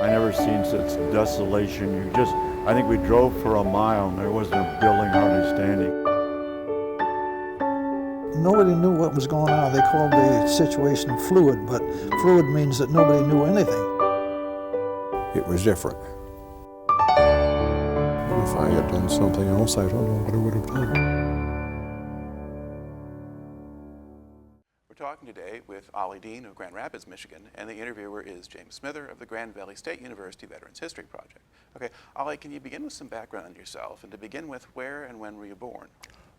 I never seen such desolation. I think we drove for a mile and there wasn't a building hardly standing. Nobody knew what was going on. They called the situation fluid, but fluid means that nobody knew anything. It was different. If I had done something else, I don't know what I would have done. We're talking today with Ollie Dean of Grand Rapids, Michigan, and the interviewer is James Smither of the Grand Valley State University Veterans History Project. Okay, Ollie, can you begin with some background on yourself, and to begin with, where and when were you born?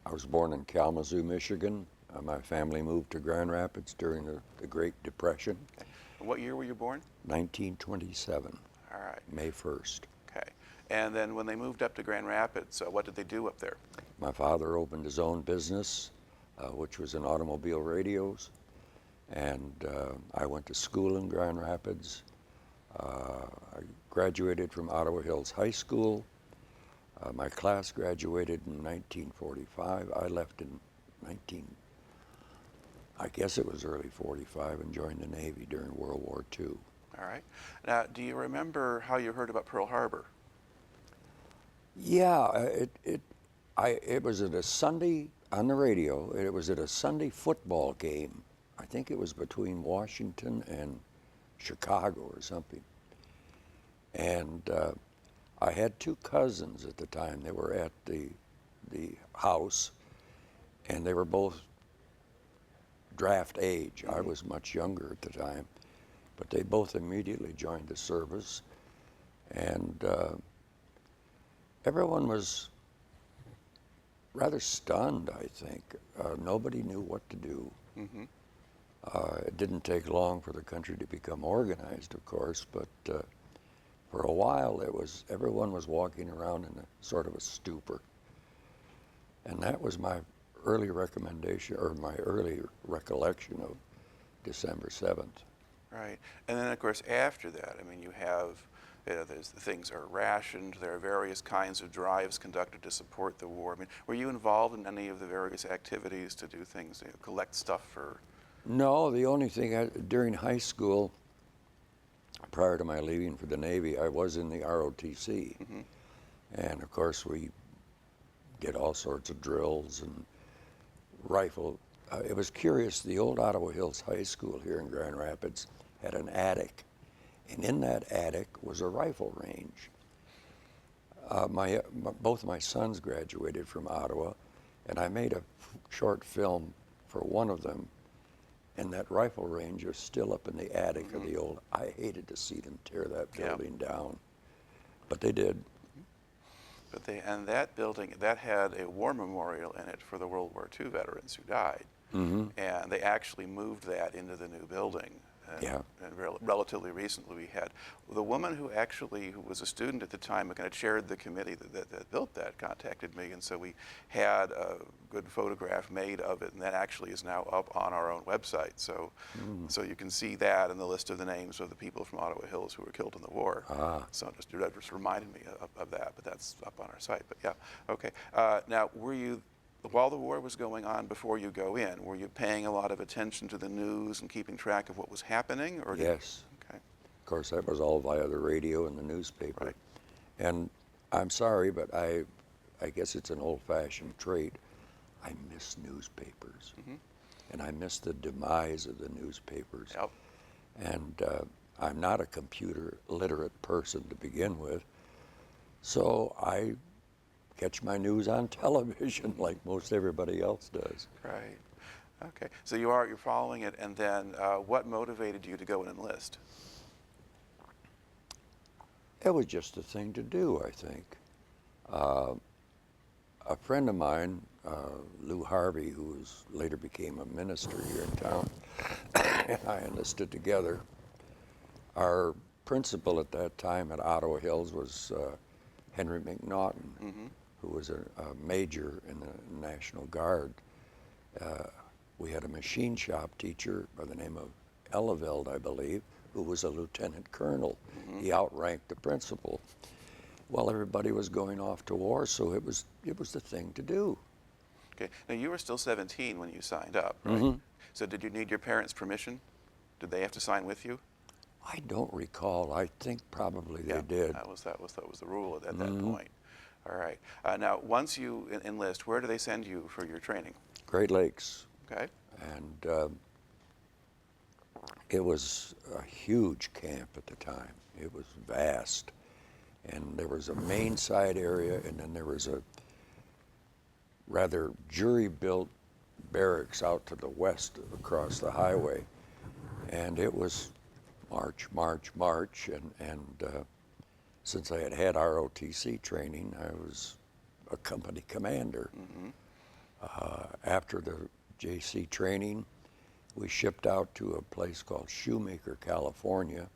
I was born in Kalamazoo, Michigan. My family moved to Grand Rapids during the Great Depression. Okay. And what year were you born? 1927. All right. May 1st. Okay. And then when they moved up to Grand Rapids, what did they do up there? My father opened his own business, which was in automobile radios. And I went to school in Grand Rapids. I graduated from Ottawa Hills High School. My class graduated in 1945. I left in I guess it was early 45, and joined the Navy during World War II. All right. Now, do you remember how you heard about Pearl Harbor? Yeah, it was at a Sunday on the radio. It was at a Sunday football game. I think it was between Washington and Chicago or something. And I had two cousins at the time. They were at the house, and they were both draft age. I was much younger at the time, but they both immediately joined the service, and everyone was rather stunned, I think. Nobody knew what to do. Mm-hmm. It didn't take long for the country to become organized, of course, but for a while everyone was walking around in a sort of a stupor. And that was my early recommendation, or my early recollection of December 7th. Right. And then, of course, after that, I mean, you have, things are rationed, there are various kinds of drives conducted to support the war. I mean, were you involved in any of the various activities to do things, collect stuff for? No, the only thing, during high school, prior to my leaving for the Navy, I was in the ROTC. Mm-hmm. And of course, we did all sorts of drills and rifle. It was curious, the old Ottawa Hills High School here in Grand Rapids had an attic, and in that attic was a rifle range. Both my sons graduated from Ottawa, and I made a short film for one of them, and that rifle range is still up in the attic Mm-hmm. of the old. I hated to see them tear that building down, but they did. But and that building, that had a war memorial in it for the World War II veterans who died. Mm-hmm. And they actually moved that into the new building. And relatively recently we had the woman who was a student at the time who kind of chaired the committee that built that, contacted me, and so we had a good photograph made of it, and that actually is now up on our own website. So so you can see that and the list of the names of the people from Ottawa Hills who were killed in the war. So that just reminded me of that, but that's up on our site. But yeah, okay. Now, while the war was going on before you go in, were you paying a lot of attention to the news and keeping track of what was happening? Or Yes. Okay. Of course, that was all via the radio and the newspaper. Right. And I'm sorry, but I guess it's an old-fashioned trait. I miss newspapers. Mm-hmm. And I miss the demise of the newspapers. Yep. And I'm not a computer literate person to begin with, so I catch my news on television like most everybody else does. Right. Okay. So you're following it, and then what motivated you to go and enlist? It was just a thing to do, I think. A friend of mine, Lou Harvey, who later became a minister here in town, and I enlisted together. Our principal at that time at Ottawa Hills was Henry McNaughton, Mm-hmm. who was a major in the National Guard. We had a machine shop teacher by the name of Eleveld, I believe, who was a lieutenant colonel. Mm-hmm. He outranked the principal. Well, everybody was going off to war, so it was the thing to do. Okay. Now, you were still 17 when you signed up, right? Mm-hmm. So did you need your parents' permission? Did they have to sign with you? I don't recall. I think probably Yeah, they did. that was the rule at that point. All right. Now, once you enlist, where do they send you for your training? Great Lakes. Okay. And it was a huge camp at the time. It was vast. And there was a main side area, and then there was a rather jury-built barracks out to the west across the highway. And it was march, march, march. And since I had had ROTC training, I was a company commander. After the JC training, we shipped out to a place called Shoemaker, California.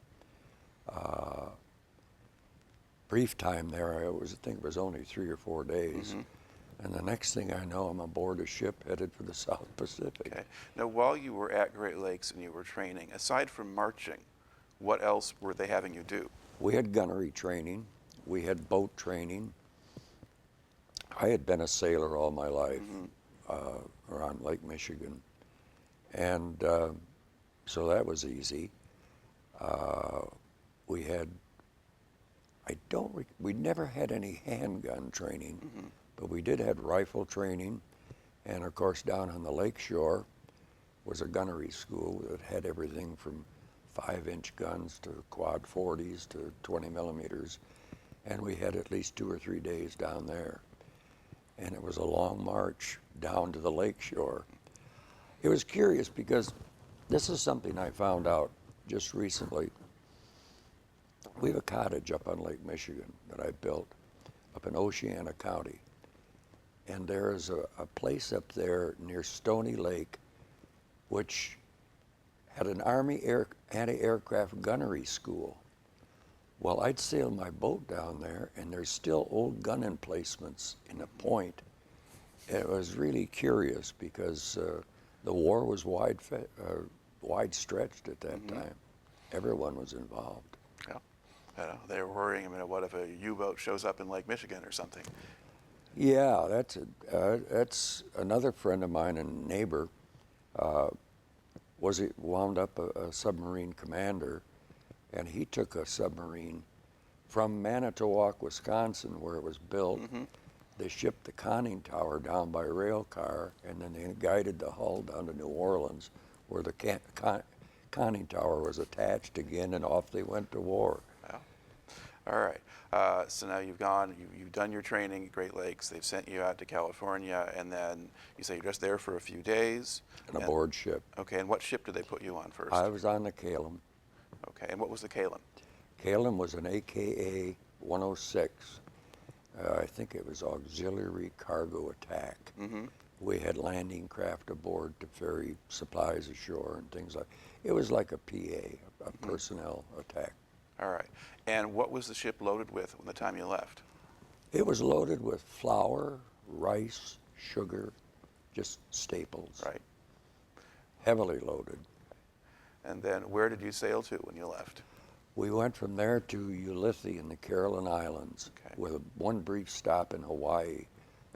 Brief time there, I think it was only 3 or 4 days. And the next thing I know, I'm aboard a ship headed for the South Pacific. Okay. Now, while you were at Great Lakes and you were training, aside from marching, what else were they having you do? We had gunnery training. We had boat training. I had been a sailor all my life around Lake Michigan. And so that was easy. We never had any handgun training, but we did have rifle training. And of course, down on the lake shore was a gunnery school that had everything from 5-inch guns to quad 40s to 20 millimeters. And we had at least 2 or 3 days down there. And it was a long march down to the lake shore. It was curious because this is something I found out just recently. We have a cottage up on Lake Michigan that I built up in Oceana County. And there is a place up there near Stony Lake which had an Army anti-aircraft gunnery school. Well, I'd sail my boat down there, and there's still old gun emplacements in a point. It was really curious because the war was wide-stretched at that time. Everyone was involved. Yeah. They were worrying, what if a U-boat shows up in Lake Michigan or something? Yeah, that's another friend of mine and neighbor. Wound up a submarine commander, and he took a submarine from Manitowoc, Wisconsin, where it was built. They shipped the conning tower down by rail car, and then they guided the hull down to New Orleans, where the conning tower was attached again, and off they went to war. Wow. All right. So now you've done your training at Great Lakes. They've sent you out to California, and then you say you're just there for a few days. And aboard ship. Okay. And what ship did they put you on first? I was on the Cheleb. Okay. And what was the Cheleb? Cheleb was an AKA 106. I think it was auxiliary cargo attack. We had landing craft aboard to ferry supplies ashore and things like. It was like a PA, a personnel attack. All right. And what was the ship loaded with when the time you left? It was loaded with flour, rice, sugar, just staples. Right. Heavily loaded. And then where did you sail to when you left? We went from there to Ulithi in the Caroline Islands, with one brief stop in Hawaii,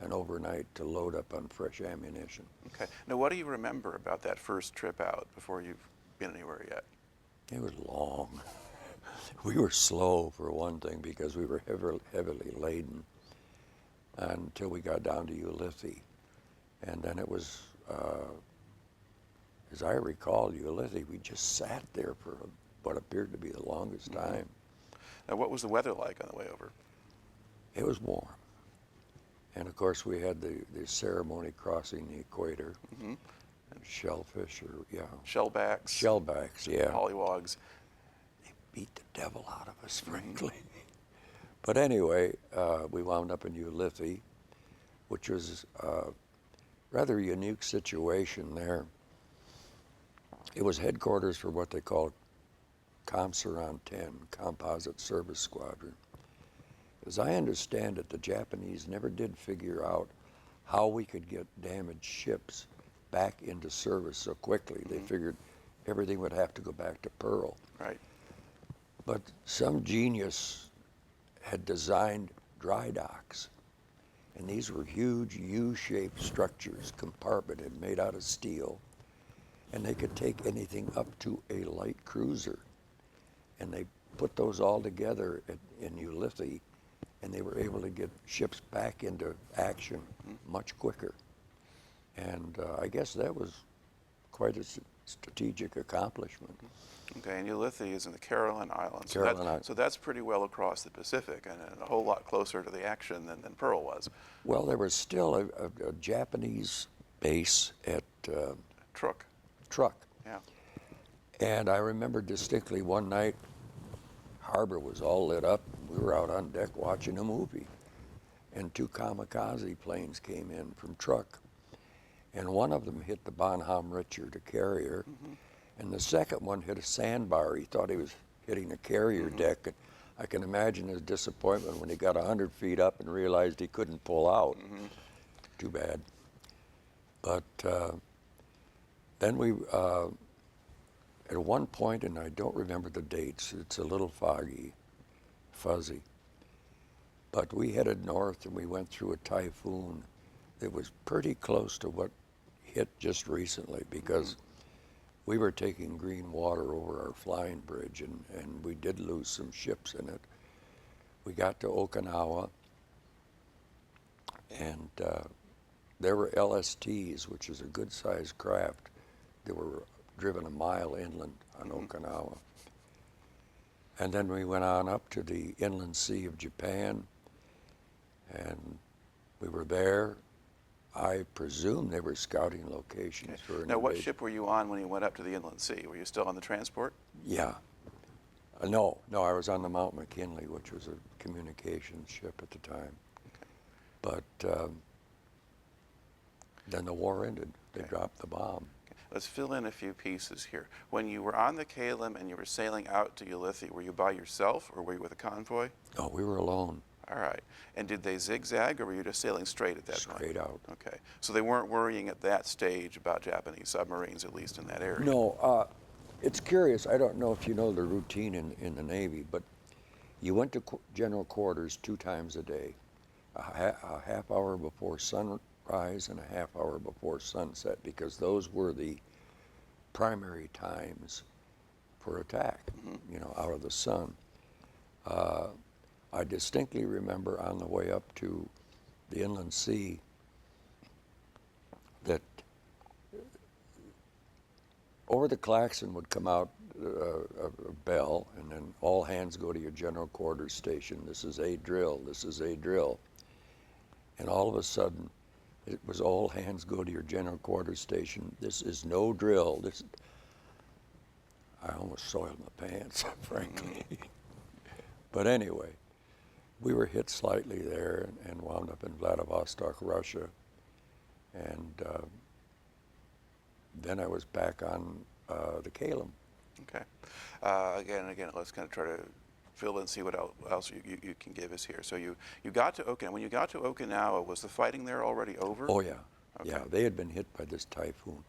and overnight to load up on fresh ammunition. Okay. Now, what do you remember about that first trip out before you've been anywhere yet? It was long. We were slow, for one thing, because we were heavily laden until we got down to Ulithi. And then it was, as I recall, Ulithi, we just sat there for what appeared to be the longest time. Now, what was the weather like on the way over? It was warm. And of course, we had the ceremony crossing the equator. And shellfish, Shellbacks. Shellbacks, yeah. Pollywogs. They beat the devil out of us, frankly. But anyway, we wound up in Ulithi, which was a rather unique situation there. It was headquarters for what they called COMSURAN 10, Composite Service Squadron. As I understand it, the Japanese never did figure out how we could get damaged ships back into service so quickly. They figured everything would have to go back to Pearl. Right. But some genius had designed dry docks, and these were huge U-shaped structures, compartmented, made out of steel, and they could take anything up to a light cruiser. and they put those all together in Ulithi, and they were able to get ships back into action much quicker. And I guess that was quite a strategic accomplishment. Okay, and Ulithi is in the Caroline Islands. So that's pretty well across the Pacific and a whole lot closer to the action than Pearl was. Well, there was still a Japanese base at Truk. Yeah. And I remember distinctly one night, harbor was all lit up. We were out on deck watching a movie, and 2 kamikaze planes came in from Truk, and one of them hit the Bonhomme Richard, a carrier, and the second one hit a sandbar. He thought he was hitting a carrier deck, and I can imagine his disappointment when he got 100 feet up and realized he couldn't pull out. Too bad. But then we, at one point, and I don't remember the dates, it's a little foggy, fuzzy, but we headed north and we went through a typhoon that was pretty close to what hit just recently, because we were taking green water over our flying bridge, and we did lose some ships in it. We got to Okinawa, and there were LSTs, which is a good-sized craft. They were driven a mile inland on Okinawa. And then we went on up to the inland sea of Japan, and we were there. I presume they were scouting locations for an Now, what invasion. ship were you on when you went up to the inland sea? Were you still on the transport? Yeah. No, I was on the Mount McKinley, which was a communications ship at the time. But then the war ended. They dropped the bomb. Let's fill in a few pieces here. When you were on the Cheleb and you were sailing out to Ulithi, were you by yourself or were you with a convoy? No, we were alone. All right. And did they zigzag or were you just sailing straight at that point? Straight out. Okay. So they weren't worrying at that stage about Japanese submarines, at least in that area? No. It's curious. I don't know if you know the routine in the Navy, but you went to general quarters 2 times a day, a half hour before sunrise and a half hour before sunset, because those were the primary times for attack, out of the sun. I distinctly remember on the way up to the inland sea that over the klaxon would come out a bell, and then all hands go to your general quarters station. This is a drill. This is a drill. And all of a sudden, it was all hands go to your general quarters station. This is no drill. I almost soiled my pants, frankly. But anyway, we were hit slightly there and wound up in Vladivostok, Russia. And then I was back on the Cheleb. Okay. Again, let's kind of try to fill in, see what else you can give us here. So you got to Okinawa. When you got to Okinawa, was the fighting there already over? Oh, yeah. Okay. Yeah, they had been hit by this typhoon.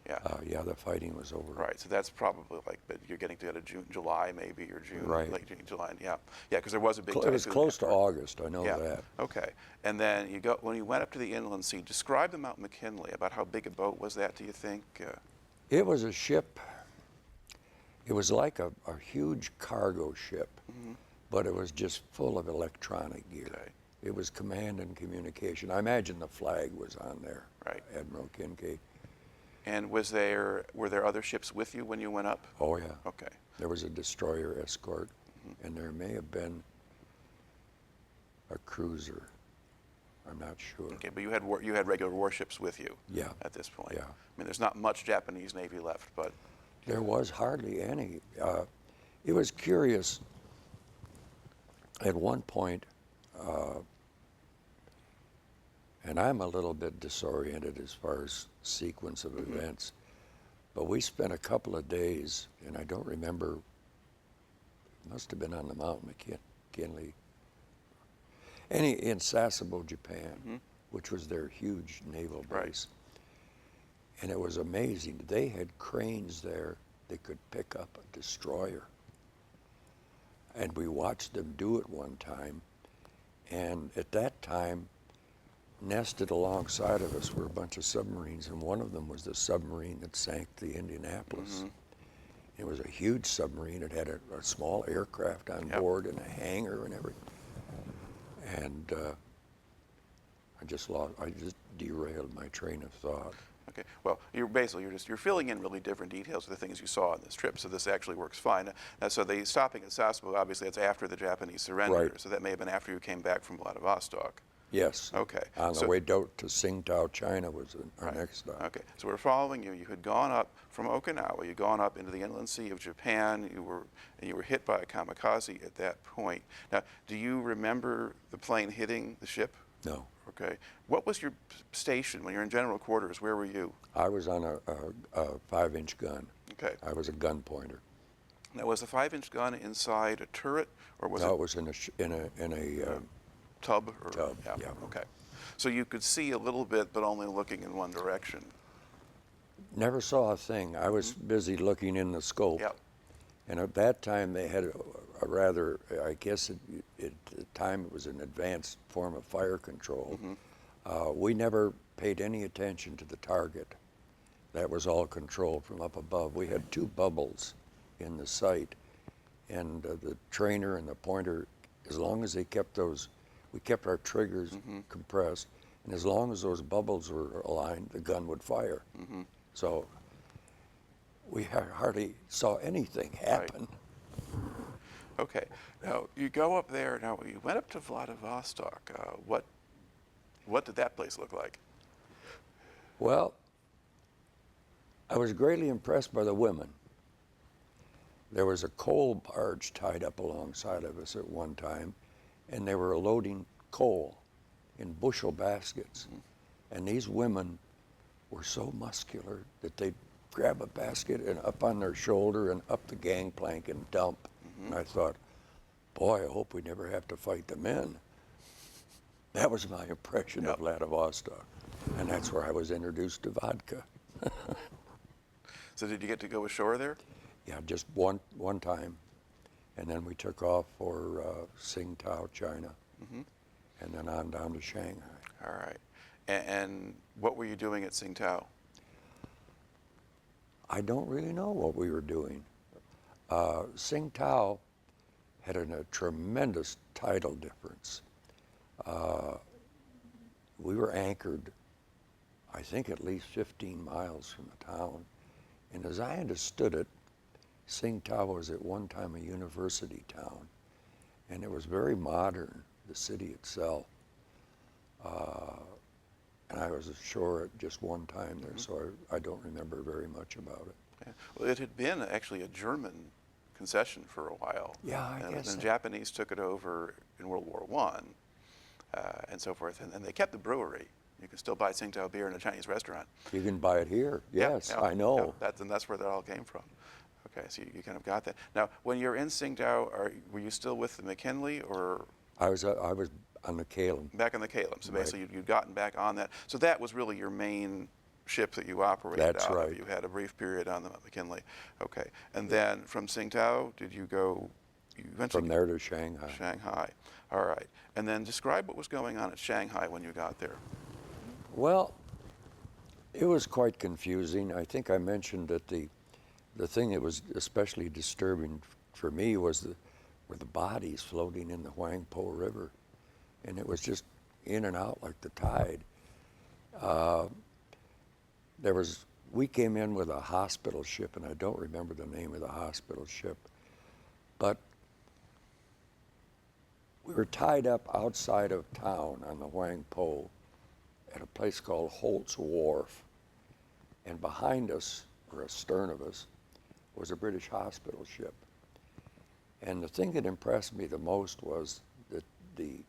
Yeah. The fighting was over. Right, so that's probably but you're getting to June, July maybe, or June, right. Late June, July, yeah, because there was a big typhoon. It was close to August, I know yeah. that. Okay, and then when you went up to the inland sea, describe the Mount McKinley. About how big a boat was that, do you think? It was a ship. It was like a huge cargo ship, but it was just full of electronic gear. Okay. It was command and communication. I imagine the flag was on there. Right. Admiral Kincaid. And were there other ships with you when you went up? Oh, yeah. Okay. There was a destroyer escort, and there may have been a cruiser. I'm not sure. Okay, but you had regular warships with you. Yeah. At this point. Yeah. I mean, there's not much Japanese Navy left, but there was hardly any. It was curious. At one point, and I'm a little bit disoriented as far as sequence of events, but we spent a couple of days, and I don't remember, it must have been on the Mount McKinley, in Sasebo, Japan, which was their huge naval base. Right. And it was amazing. They had cranes there that could pick up a destroyer. And we watched them do it one time. And at that time, nested alongside of us were a bunch of submarines, and one of them was the submarine that sank the Indianapolis. It was a huge submarine. It had a small aircraft on Yep. board and a hangar and everything. And I just derailed my train of thought. Okay. Well, you're filling in really different details of the things you saw on this trip. So this actually works fine. So the stopping at Sasebo, obviously, that's after the Japanese surrender. Right. So that may have been after you came back from Vladivostok. Yes. Okay. On the way down to Tsingtao, China was our Right. next stop. Okay. So we're following you. You had gone up from Okinawa. You'd gone up into the inland sea of Japan. You were hit by a kamikaze at that point. Now, do you remember the plane hitting the ship? No. Okay. What was your station when you're in general quarters? Where were you? I was on a 5-inch gun. Okay. I was a gun pointer. Now, was the 5-inch gun inside a turret, or was No, it it was in a tub? Or, tub, yeah. Okay. So you could see a little bit, but only looking in one direction. never saw a thing. I was busy looking in the scope. Yep. And at that time, they had a rather, I guess at the time it was an advanced form of fire control. We never paid any attention to the target. That was all controlled from up above. We had 2 bubbles in the sight, and the trainer and the pointer, as long as they kept those, we kept our triggers compressed, and as long as those bubbles were aligned, the gun would fire. So we hardly saw anything happen. Okay. Now, you go up there. Now, you went up to Vladivostok. What did that place look like? Well, I was greatly impressed by the women. There was a coal barge tied up alongside of us at one time, and they were loading coal in bushel baskets. And these women were so muscular that they'd grab a basket and up on their shoulder and up the gangplank and dump. And I thought, boy, I hope we never have to fight the men. That was my impression of Vladivostok. And that's where I was introduced to vodka. So did you get to go ashore there? Yeah, just one time. And then we took off for Tsingtao, China, and then on down to Shanghai. All right. And what were you doing at Tsingtao? I don't really know what we were doing. Tsingtao had a tremendous tidal difference. We were anchored, I think, at least 15 miles from the town. And as I understood it, Tsingtao was at one time a university town, and it was very modern, the city itself. And I was ashore at just one time there, so I don't remember very much about it. Yeah. Well, it had been actually a German concession for a while. Yeah, I and guess the so. Japanese took it over in World War I, and so forth. And they kept the brewery. You can still buy Tsingtao beer in a Chinese restaurant. You can buy it here. Yes, Yeah, I know. yeah, and that's where that all came from. Okay, so you kind of got that. Now, when you're in Tsingtao, were you still with the McKinley, or I was on the Cheleb. back on the Cheleb? So Right. basically, you'd gotten back on that. So that was really your main ship that you operated That's out of. right. You had a brief period on the McKinley. Okay, and then from Tsingtao, did you go? You eventually From there to Shanghai. Shanghai. All right, and then describe what was going on at Shanghai when you got there. Well, it was quite confusing. I think I mentioned that the thing that was especially disturbing for me were the bodies floating in the Huangpo River, and it was just in and out like the tide. We came in with a hospital ship, and I don't remember the name of the hospital ship, but we were tied up outside of town on the Huangpo at a place called Holt's Wharf, and behind us, or astern of us, was a British hospital ship. And the thing that impressed me the most was that you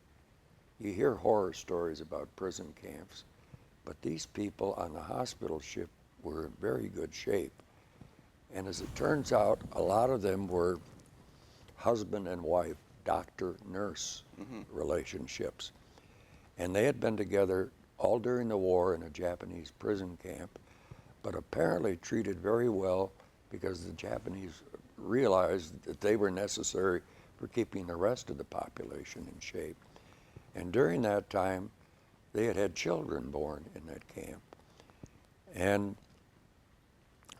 hear horror stories about prison camps, but these people on the hospital ship were in very good shape. And as it turns out, a lot of them were husband and wife, doctor-nurse relationships. And they had been together all during the war in a Japanese prison camp, but apparently treated very well because the Japanese realized that they were necessary for keeping the rest of the population in shape. And during that time, they had children born in that camp. And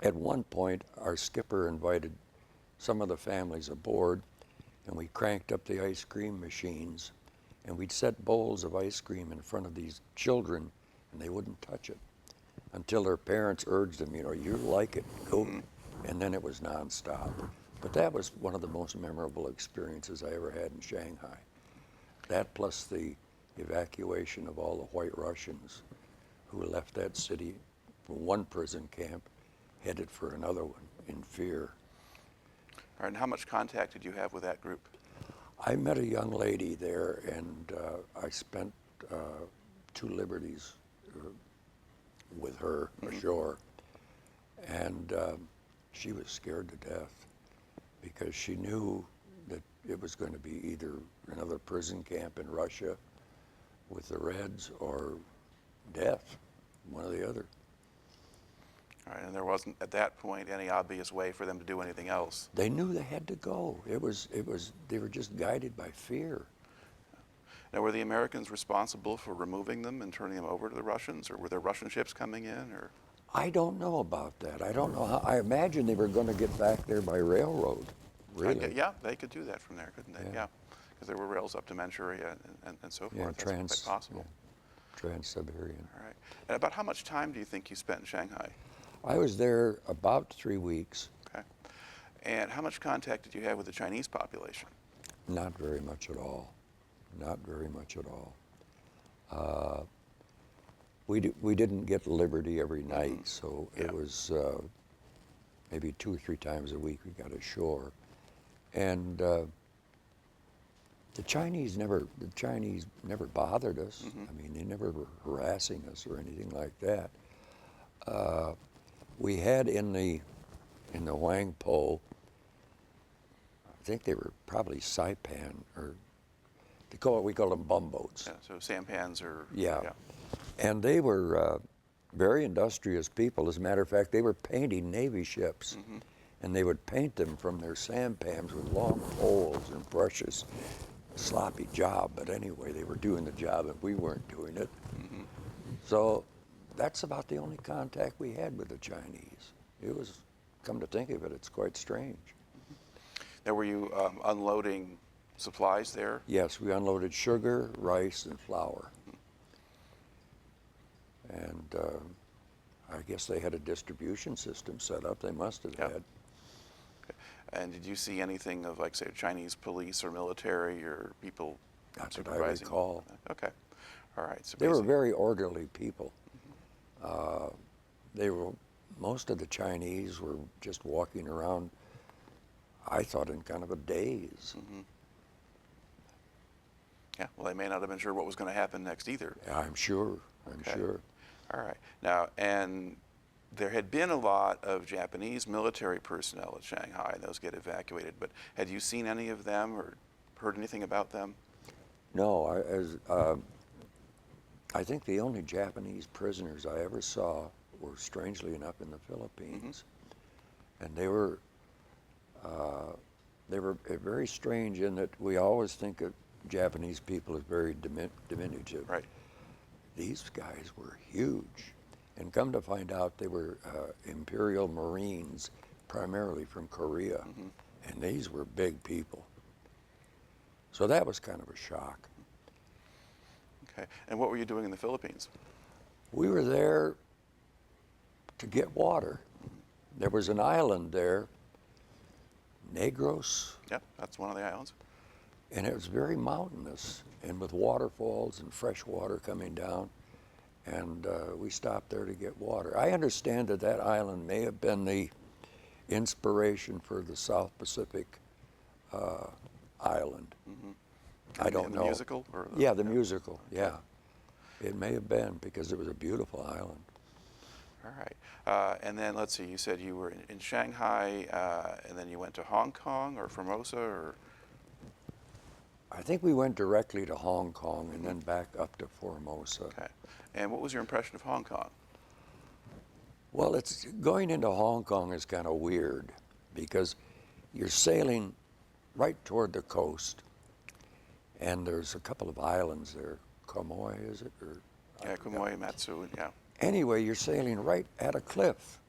At one point, our skipper invited some of the families aboard, and we cranked up the ice cream machines, and we'd set bowls of ice cream in front of these children, and they wouldn't touch it until their parents urged them, you know, you like it, go. And then it was nonstop. But that was one of the most memorable experiences I ever had in Shanghai. That plus the evacuation of all the White Russians who left that city from one prison camp, headed for another one in fear. All right, and how much contact did you have with that group? I met a young lady there, and I spent 2 liberties with her ashore, and she was scared to death because she knew that it was going to be either another prison camp in Russia with the Reds or death, one or the other. All right, and there wasn't at that point any obvious way for them to do anything else. They knew they had to go. They were just guided by fear. Now, were the Americans responsible for removing them and turning them over to the Russians, or were there Russian ships coming in, or? I don't know about that. I don't know how. I imagine they were going to get back there by railroad. Really? Yeah, they could do that from there, couldn't they? Yeah. Because there were rails up to Manchuria and so forth. Yeah, That's quite possible. Trans-Siberian. All right. And about how much time do you think you spent in Shanghai? I was there about 3 weeks. Okay. And how much contact did you have with the Chinese population? Not very much at all. Not very much at all. We didn't get liberty every night, so it was maybe 2 or 3 times a week we got ashore. And the Chinese never bothered us. I mean, they never were harassing us or anything like that. We had in the Huangpo, I think they were probably saipan, or we call them bumboats. Yeah, so sampans or... Yeah. And they were very industrious people. As a matter of fact, they were painting Navy ships. And they would paint them from their sampans with long poles and brushes. Sloppy job, but anyway, they were doing the job and we weren't doing it. So that's about the only contact we had with the Chinese. It was, come to think of it, it's quite strange. Now, were you unloading supplies there? Yes, we unloaded sugar, rice, and flour. And I guess they had a distribution system set up. They must have had. Okay. And did you see anything of, like, say, Chinese police or military or people Not that I supervising? recall. Okay. All right. So They were basically- very orderly people. Most of the Chinese were just walking around, I thought, in kind of a daze. Yeah, well, they may not have been sure what was going to happen next either. I'm sure. I'm sure. All right. Now, and there had been a lot of Japanese military personnel at Shanghai, and those get evacuated, but had you seen any of them or heard anything about them? No, I think the only Japanese prisoners I ever saw were, strangely enough, in the Philippines. And they were very strange in that we always think of Japanese people as very diminutive. Right. These guys were huge. And come to find out, they were Imperial Marines, primarily from Korea. And these were big people. So that was kind of a shock. Okay. And what were you doing in the Philippines? We were there to get water. There was an island there, Negros, Yeah, that's one of the islands. and it was very mountainous and with waterfalls and fresh water coming down. And we stopped there to get water. I understand that that island may have been the inspiration for the South Pacific island. I don't know. The musical? Or Yeah, the musical, yeah. It may have been because it was a beautiful island. All right. And then, let's see, you said you were in Shanghai, and then you went to Hong Kong or Formosa, or? I think we went directly to Hong Kong and then back up to Formosa. Okay. And what was your impression of Hong Kong? Well, it's going into Hong Kong is kind of weird because you're sailing right toward the coast, and there's a couple of islands there. Quemoy, is it? Or Yeah, Quemoy, Matsu, yeah. Anyway, you're sailing right at a cliff,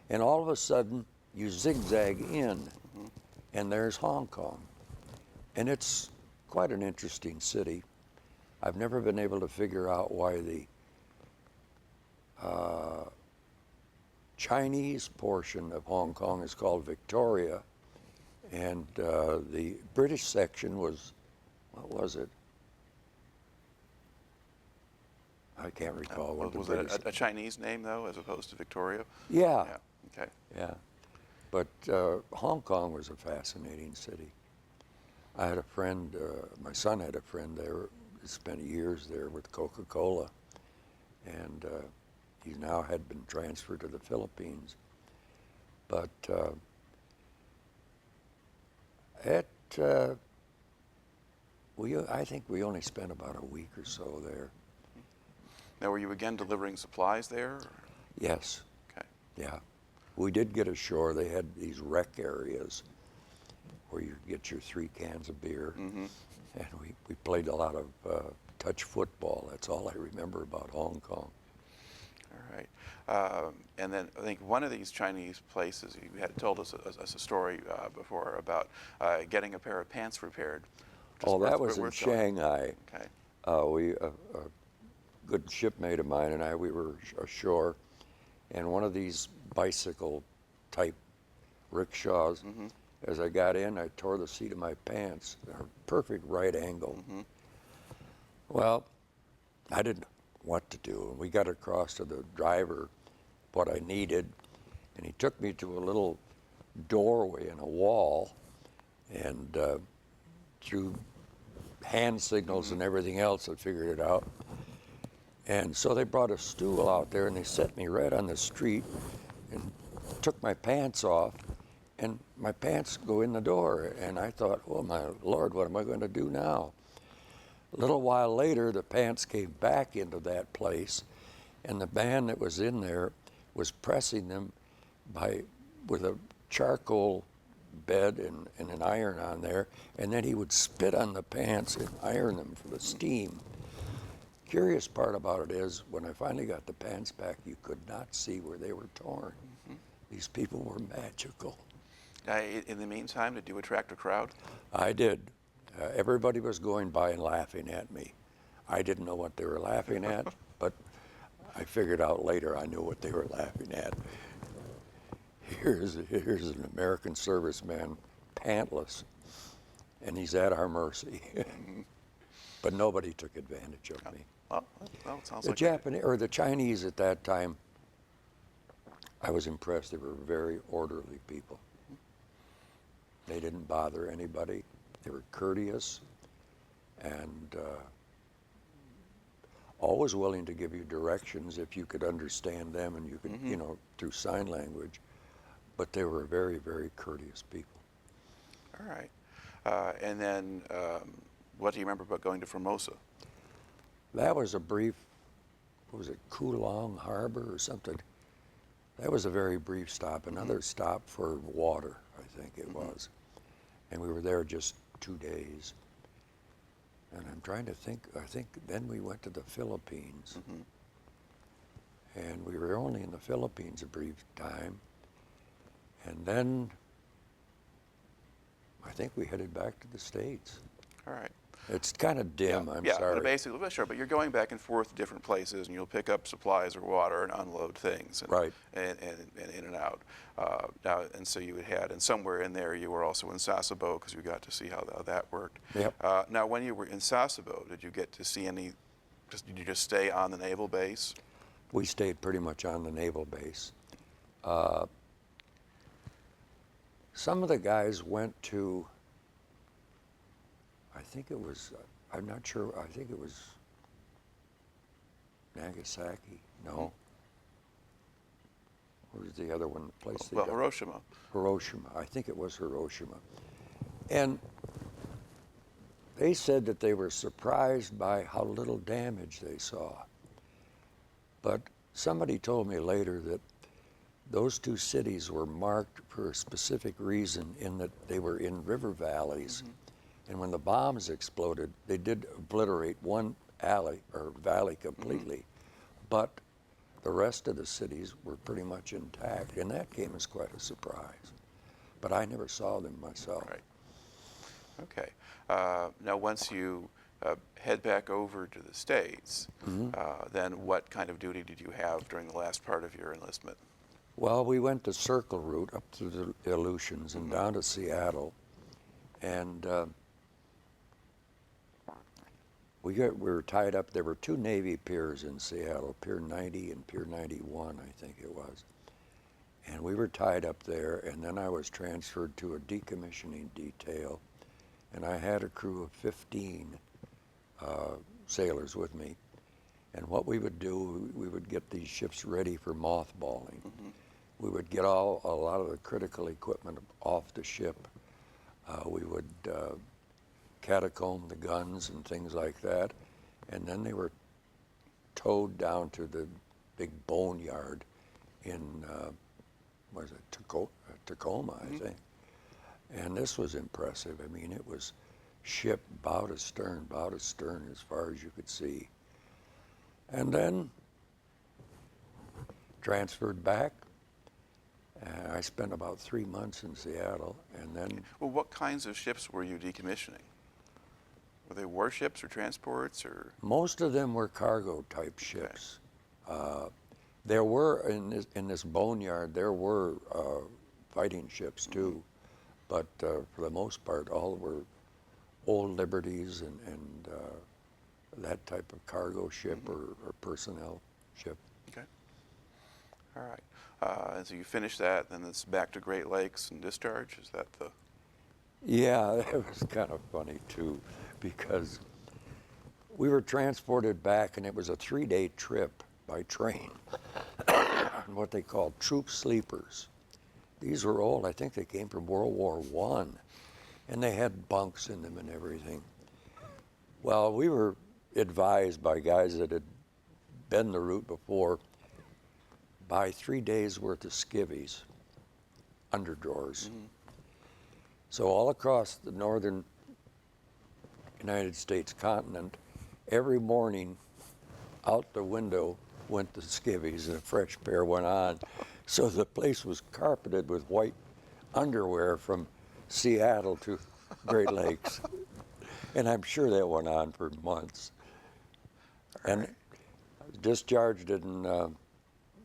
And all of a sudden, you zigzag in, and there's Hong Kong. And it's quite an interesting city. I've never been able to figure out why the Chinese portion of Hong Kong is called Victoria, and the British section was, what was it? I can't recall what the Was British. it a Chinese name, though, as opposed to Victoria? Yeah, Yeah, okay. yeah. But Hong Kong was a fascinating city. I had a friend, my son had a friend there, spent years there with Coca-Cola, and he now had been transferred to the Philippines. But I think we only spent about a week or so there. Now, were you again delivering supplies there? Yes, Okay. yeah. We did get ashore. They had these rec areas where you get your 3 cans of beer. Mm-hmm. And we played a lot of touch football. That's all I remember about Hong Kong. All right. And then I think one of these Chinese places, you had told us a story before about getting a pair of pants repaired. which is Oh, that worth- was in worth telling. Shanghai. Okay. A good shipmate of mine and I, we were ashore, and one of these bicycle-type rickshaws, as I got in, I tore the seat of my pants, a perfect right angle. Well, I didn't know what to do, and we got across to the driver what I needed, and he took me to a little doorway in a wall, and through hand signals and everything else, I figured it out. And so they brought a stool out there, and they set me right on the street and took my pants off, and my pants go in the door. And I thought, oh my Lord, what am I going to do now? A little while later, the pants came back into that place, and the man that was in there was pressing them with a charcoal bed and an iron on there, and then he would spit on the pants and iron them for the steam. Curious part about it is, when I finally got the pants back, you could not see where they were torn. These people were magical. In the meantime, did you attract a crowd? I did. Everybody was going by and laughing at me. I didn't know what they were laughing at, but I figured out later I knew what they were laughing at. Here's an American serviceman, pantless, and he's at our mercy. But nobody took advantage of me. Well, it sounds The like Japanese or the Chinese at that time, I was impressed. They were very orderly people. They didn't bother anybody. They were courteous and always willing to give you directions if you could understand them and you could, you know, through sign language. But they were very, very courteous people. All right. And then what do you remember about going to Formosa? That was a brief, what was it, Kulong Harbor or something? That was a very brief stop, another stop for water, I think it was. And we were there just 2 days. And I'm trying to think, I think then we went to the Philippines. And we were only in the Philippines a brief time. And then I think we headed back to the States. All right. It's kind of dim, I'm yeah, sorry. basically, well, sure, but you're going back and forth to different places, and you'll pick up supplies or water and unload things, and, Right. and in and out. And so you had, and somewhere in there, you were also in Sasebo because you got to see how that worked. Yep. Now, when you were in Sasebo, did you get to see any? Did you just stay on the naval base? We stayed pretty much on the naval base. Some of the guys went to, I think it was, I'm not sure, I think it was Nagasaki. No. What was the other one? The place they Well, got? Hiroshima. Hiroshima. I think it was Hiroshima. And they said that they were surprised by how little damage they saw. But somebody told me later that those two cities were marked for a specific reason in that they were in river valleys. And when the bombs exploded, they did obliterate one alley or valley completely. But the rest of the cities were pretty much intact, and that came as quite a surprise. But I never saw them myself. Right. Okay. Now, once you head back over to the States, then what kind of duty did you have during the last part of your enlistment? Well, we went the circle route up to the Aleutians and down to Seattle, and we were tied up. There were two Navy piers in Seattle, Pier 90 and Pier 91, I think it was. And we were tied up there, and then I was transferred to a decommissioning detail, and I had a crew of 15 sailors with me. And what we would do, we would get these ships ready for mothballing. We would get a lot of the critical equipment off the ship. We would catacomb the guns and things like that, and then they were towed down to the big boneyard in was it Tacoma, I think. And this was impressive. I mean, it was ship bow to stern as far as you could see. And then transferred back. I spent about 3 months in Seattle, and then... Well, what kinds of ships were you decommissioning? Were they warships or transports or? Most of them were cargo type ships. There were, in this boneyard, there were fighting ships too, but for the most part, all were old Liberties and that type of cargo ship or personnel ship. Okay. All right. And so you finish that, then it's back to Great Lakes and discharge? Is that the? Yeah, it was kind of funny too, because we were transported back, and it was a 3-day trip by train, what they called troop sleepers. These were old. I think they came from World War I, and they had bunks in them and everything. Well, we were advised by guys that had been the route before, buy 3 days worth of skivvies, underdrawers. So all across the northern United States continent, every morning out the window went the skivvies, and a fresh pair went on. So the place was carpeted with white underwear from Seattle to Great Lakes. And I'm sure that went on for months. And discharged in,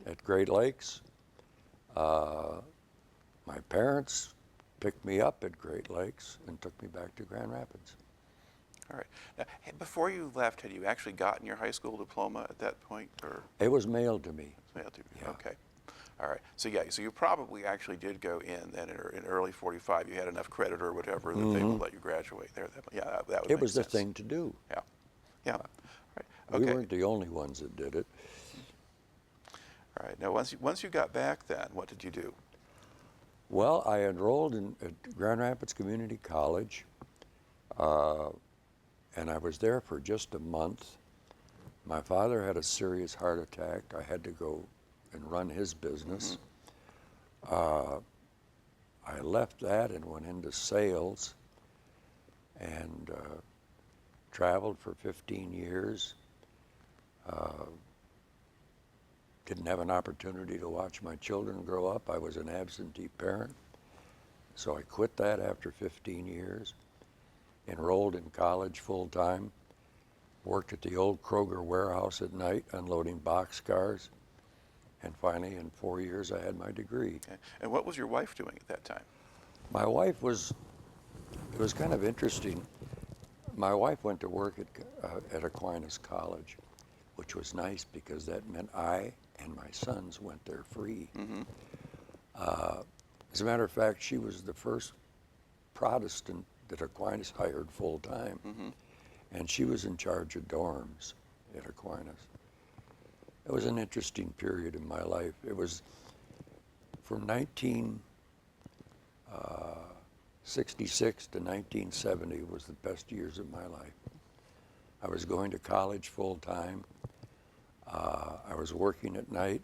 at Great Lakes. My parents picked me up at Great Lakes and took me back to Grand Rapids. All right. Now, before you left, had you actually gotten your high school diploma at that point, or? It was mailed to me. It was mailed to you. Yeah. Okay. All right. So yeah, so you probably actually did go in then in early '45. You had enough credit or whatever that they would let you graduate there. That would It make was the sense. thing to do. Yeah. Yeah. All right. Okay. We weren't the only ones that did it. All right. Now, once you got back, then what did you do? Well, I enrolled at Grand Rapids Community College, and I was there for just a month. My father had a serious heart attack. I had to go and run his business. I left that and went into sales and traveled for 15 years. Didn't have an opportunity to watch my children grow up. I was an absentee parent. So I quit that after 15 years, enrolled in college full-time, worked at the old Kroger warehouse at night unloading boxcars, and finally in 4 years I had my degree. Okay. And what was your wife doing at that time? My wife it was kind of interesting. My wife went to work at Aquinas College, which was nice because that meant I and my sons went there free. As a matter of fact, she was the first Protestant that Aquinas hired full-time, and she was in charge of dorms at Aquinas. It was an interesting period in my life. It was from 1966 to 1970 was the best years of my life. I was going to college full-time. I was working at night,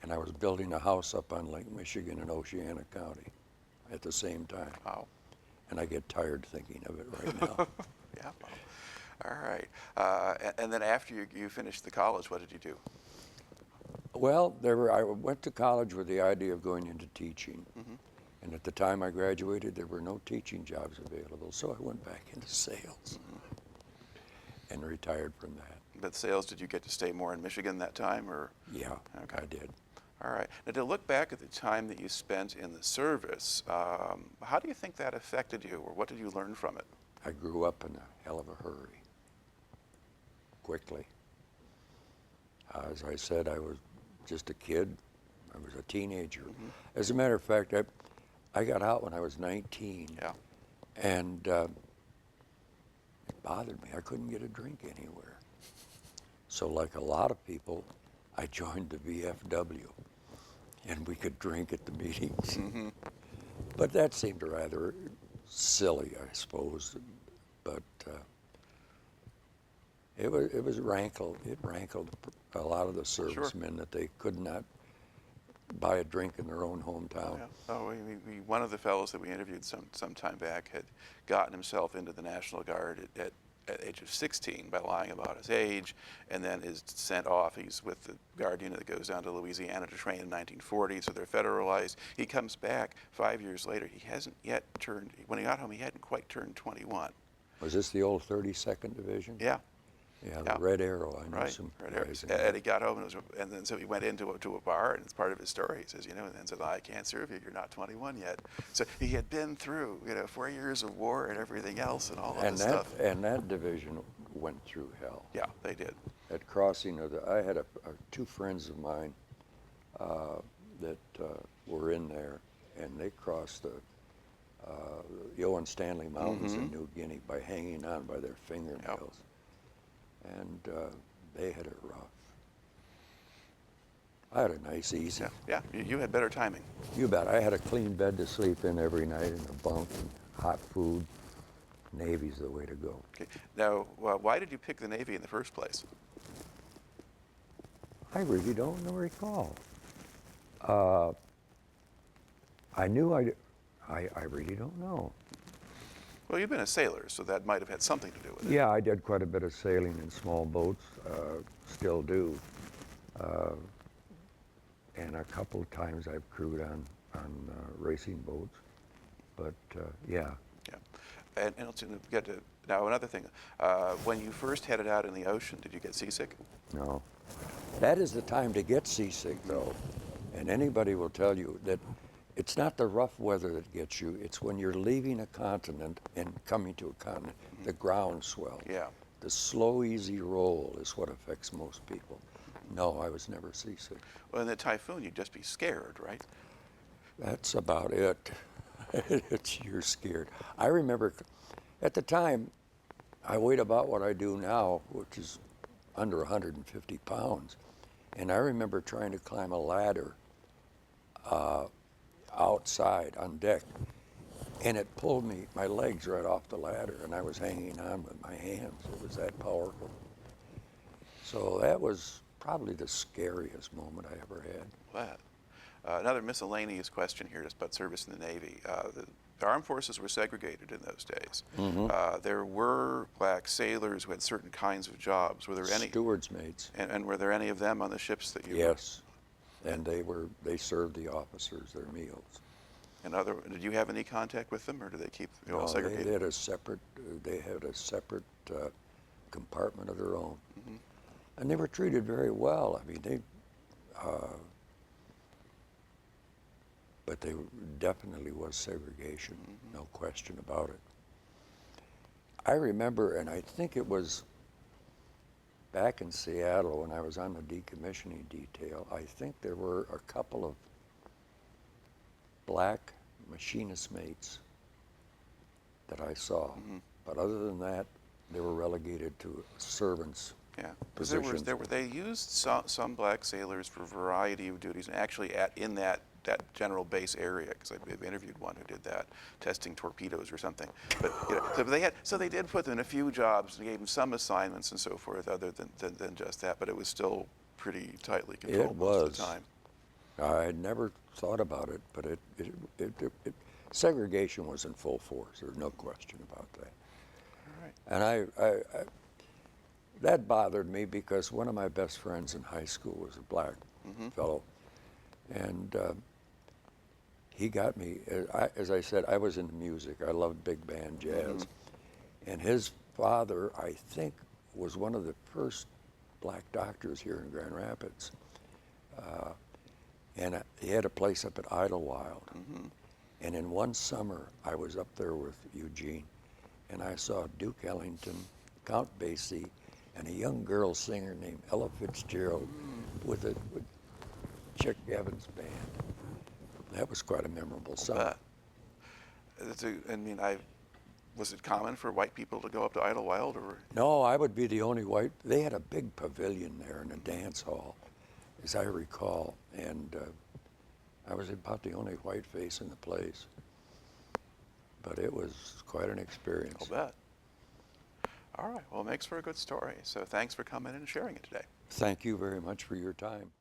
and I was building a house up on Lake Michigan in Oceana County at the same time. Wow. And I get tired thinking of it right now. Yeah. All right. And then after you finished the college, what did you do? Well, I went to college with the idea of going into teaching. And at the time I graduated, there were no teaching jobs available, so I went back into sales and retired from that. But sales, did you get to stay more in Michigan that time, or? Yeah, Okay. I did. All right. Now, to look back at the time that you spent in the service, how do you think that affected you, or what did you learn from it? I grew up in a hell of a hurry, quickly. As I said, I was just a kid. I was a teenager. As a matter of fact, I got out when I was 19. Yeah. And it bothered me. I couldn't get a drink anywhere. So like a lot of people, I joined the VFW, and we could drink at the meetings. But that seemed rather silly, I suppose. But it rankled a lot of the servicemen that they could not buy a drink in their own hometown. Yeah. Oh, one of the fellows that we interviewed some time back had gotten himself into the National Guard at age of 16 by lying about his age, and then is sent off. He's with the Guard unit that goes down to Louisiana to train in 1940, so they're federalized. He comes back 5 years later. He hasn't yet turned, when he got home, he hadn't quite turned 21. Was this the old 32nd Division? Yeah. Yeah, the Red Arrow. I know Right, some Red Arrow. guys in And that. he got home, and then so he went into a bar, and it's part of his story. He says, and then said, I can't serve you, you're not 21 yet. So he had been through, 4 years of war and everything else and all of this stuff. And that division went through hell. Yeah, they did. At crossing of I had two friends of mine that were in there, and they crossed the Yohan Stanley Mountains in New Guinea by hanging on by their fingernails. And they had it rough. I had a nice, easy. Yeah, you had better timing. You bet. I had a clean bed to sleep in every night, and a bunk, and hot food. Navy's the way to go. Okay. Now, why did you pick the Navy in the first place? I really don't recall. I knew I really don't know. Well, you've been a sailor, so that might have had something to do with it. Yeah, I did quite a bit of sailing in small boats, still do. And a couple of times I've crewed on racing boats, but yeah. Yeah. And let's get to, now another thing. When you first headed out in the ocean, did you get seasick? No. That is the time to get seasick, though. And anybody will tell you that it's not the rough weather that gets you, it's when you're leaving a continent and coming to a continent, the groundswell. Yeah. The slow, easy roll is what affects most people. No, I was never seasick. Well, in the typhoon, you'd just be scared, right? That's about it. You're scared. I remember at the time, I weighed about what I do now, which is under 150 pounds. And I remember trying to climb a ladder outside on deck, and it pulled my legs right off the ladder, and I was hanging on with my hands. It was that powerful. So that was probably the scariest moment I ever had. Glad. Another miscellaneous question here, just about service in the Navy. The armed forces were segregated in those days. There were black sailors who had certain kinds of jobs. Were there any? Stewards' mates. And were there any of them on the ships that you? Yes. And they served the officers their meals. And did you have any contact with them, or did they keep you all No, segregated? they had a separate compartment of their own, and they were treated very well. I mean, but they definitely was segregation, no question about it. I remember, and I think it was back in Seattle when I was on the decommissioning detail, I think there were a couple of black machinist mates that I saw. But other than that, they were relegated to servants. Yeah, because positions. they used some black sailors for a variety of duties, and actually in that general base area, because I've interviewed one who did that, testing torpedoes or something. But so they did put them in a few jobs and gave them some assignments and so forth, other than just that. But it was still pretty tightly controlled most of the time. I had never thought about it, but segregation was in full force. There's no question about that. All right. And I that bothered me because one of my best friends in high school was a black fellow. And he got me, as I said, I was into music. I loved big band jazz. And his father, I think, was one of the first black doctors here in Grand Rapids. And he had a place up at Idlewild. And in one summer, I was up there with Eugene, and I saw Duke Ellington, Count Basie, and a young girl singer named Ella Fitzgerald with Chick Evans' band. That was quite a memorable summer. I mean, was it common for white people to go up to Idlewild, or? No, I would be the only white. They had a big pavilion there in a dance hall, as I recall, and I was about the only white face in the place. But it was quite an experience. I'll bet. All right, well, it makes for a good story. So thanks for coming in and sharing it today. Thank you very much for your time.